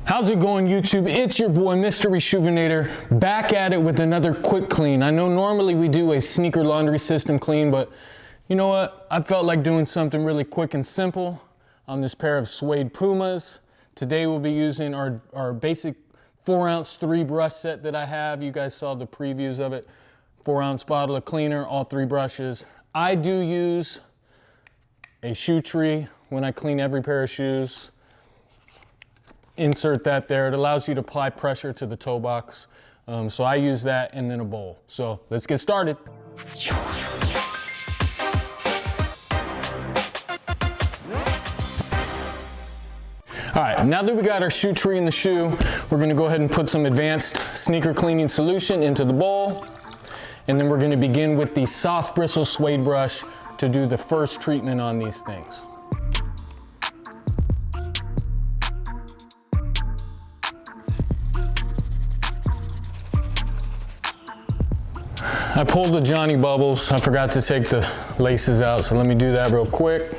How's it going, YouTube? It's your boy, Mr. Reshoevn8er, back at it with another quick clean. I know normally we do a sneaker laundry system clean, but you know what? I felt like doing something really quick and simple on this pair of Suede Pumas. Today we'll be using our basic 4-ounce 3 brush set that I have. You guys saw the previews of it. 4-ounce bottle of cleaner, all 3 brushes. I do use a shoe tree when I clean every pair of shoes. Insert that there. It allows you to apply pressure to the toe box. So I use that and then a bowl. So let's get started. All right, now that we got our shoe tree in the shoe, we're gonna go ahead and put some advanced sneaker cleaning solution into the bowl. And then we're gonna begin with the soft bristle suede brush to do the first treatment on these things. I pulled the Johnny Bubbles. I forgot to take the laces out, so let me do that real quick.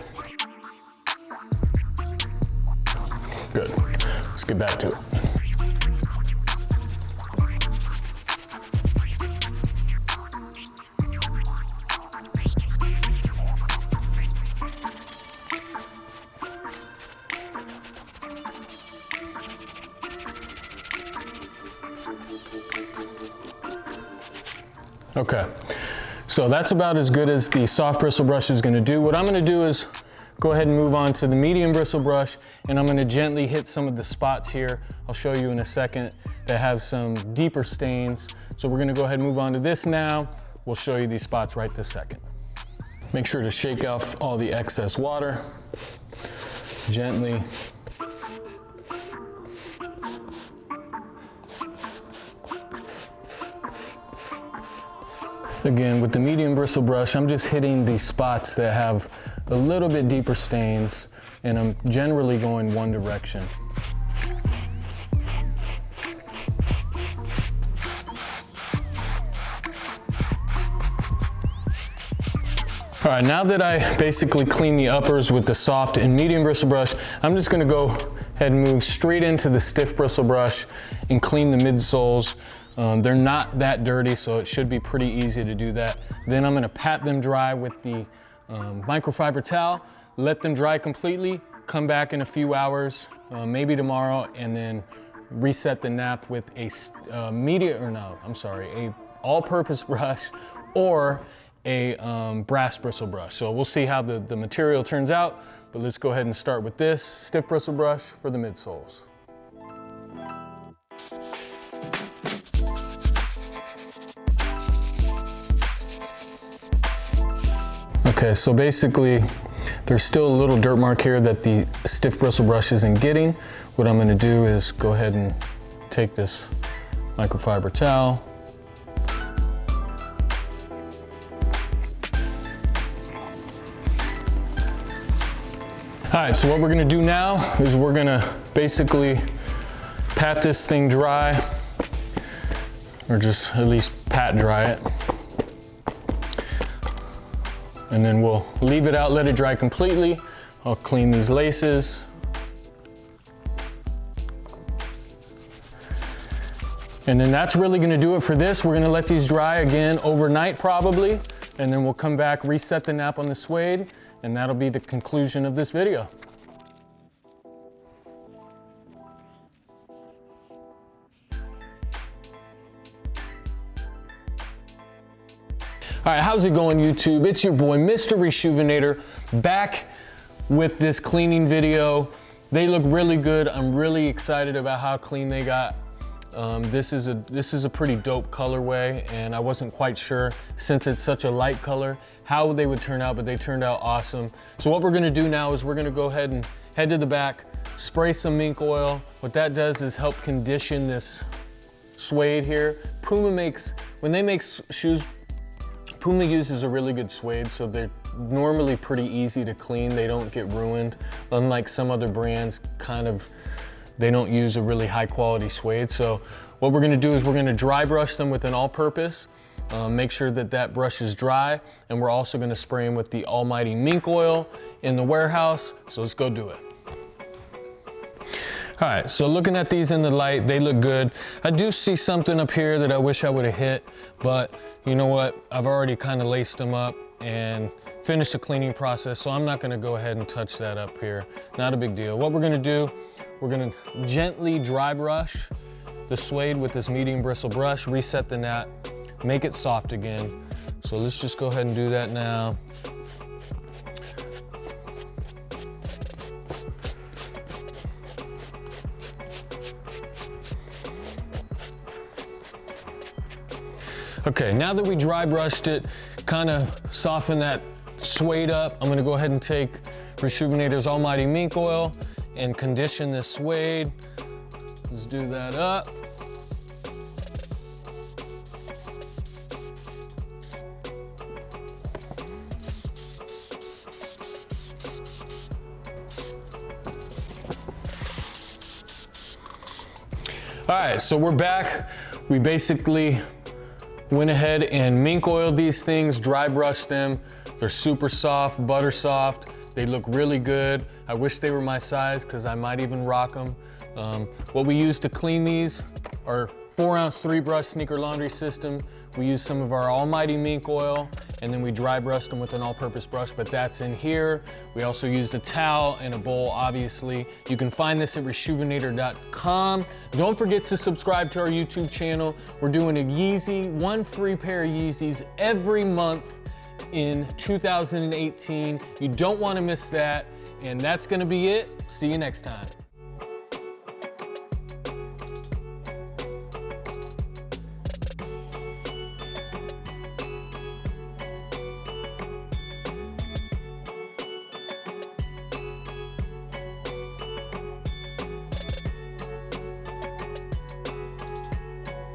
Good, let's get back to it. Okay, so that's about as good as the soft bristle brush is gonna do. What I'm gonna do is go ahead and move on to the medium bristle brush, and I'm gonna gently hit some of the spots here. I'll show you in a second that have some deeper stains. So we're gonna go ahead and move on to this now. We'll show you these spots right this second. Make sure to shake off all the excess water, gently. Again, with the medium bristle brush, I'm just hitting the spots that have a little bit deeper stains, and I'm generally going one direction. All right, now that I basically clean the uppers with the soft and medium bristle brush, I'm just gonna go ahead and move straight into the stiff bristle brush and clean the midsoles. They're not that dirty, so it should be pretty easy to do that. Then I'm gonna pat them dry with the microfiber towel, let them dry completely, come back in a few hours, maybe tomorrow, and then reset the nap with a a all-purpose brush or a brass bristle brush. So we'll see how the material turns out, but let's go ahead and start with this stiff bristle brush for the midsoles. Okay, so basically, there's still a little dirt mark here that the stiff bristle brush isn't getting. What I'm gonna do is go ahead and take this microfiber towel. All right, so what we're gonna do now is we're gonna basically pat this thing dry, or just at least pat dry it. And then we'll leave it out, let it dry completely. I'll clean these laces. And then that's really gonna do it for this. We're gonna let these dry again overnight probably, and then we'll come back, reset the nap on the suede, and that'll be the conclusion of this video. All right, how's it going, YouTube? It's your boy, Mr. Reshoevn8er, back with this cleaning video. They look really good. I'm really excited about how clean they got. This is a pretty dope colorway, and I wasn't quite sure, since it's such a light color, how they would turn out, but they turned out awesome. So what we're gonna do now is we're gonna go ahead and head to the back, spray some mink oil. What that does is help condition this suede here. Puma makes, when they make shoes, Puma uses a really good suede, so they're normally pretty easy to clean. They don't get ruined. Unlike some other brands, they don't use a really high quality suede. So what we're gonna do is we're gonna dry brush them with an all-purpose. Make sure that that brush is dry, and we're also gonna spray them with the almighty mink oil in the warehouse. So let's go do it. All right, so looking at these in the light, they look good. I do see something up here that I wish I would have hit, but you know what? I've already kind of laced them up and finished the cleaning process, so I'm not gonna go ahead and touch that up here. Not a big deal. What we're gonna do, we're gonna gently dry brush the suede with this medium bristle brush, reset the knot, make it soft again. So let's just go ahead and do that now. Okay, now that we dry brushed it, kind of soften that suede up, I'm gonna go ahead and take Reshoevn8or's Almighty Mink Oil and condition this suede. Let's do that up. All right, so we're back. We basically went ahead and mink oiled these things, dry brushed them. They're super soft, butter soft. They look really good. I wish they were my size because I might even rock them. What we use to clean these are 4-ounce 3-brush sneaker laundry system. We use some of our Almighty Mink Oil, and then we dry brushed them with an all-purpose brush, but that's in here. We also used a towel and a bowl, obviously. You can find this at reshoevn8or.com. Don't forget to subscribe to our YouTube channel. We're doing a Yeezy, 1 free pair of Yeezys every month in 2018. You don't want to miss that, and that's gonna be it. See you next time.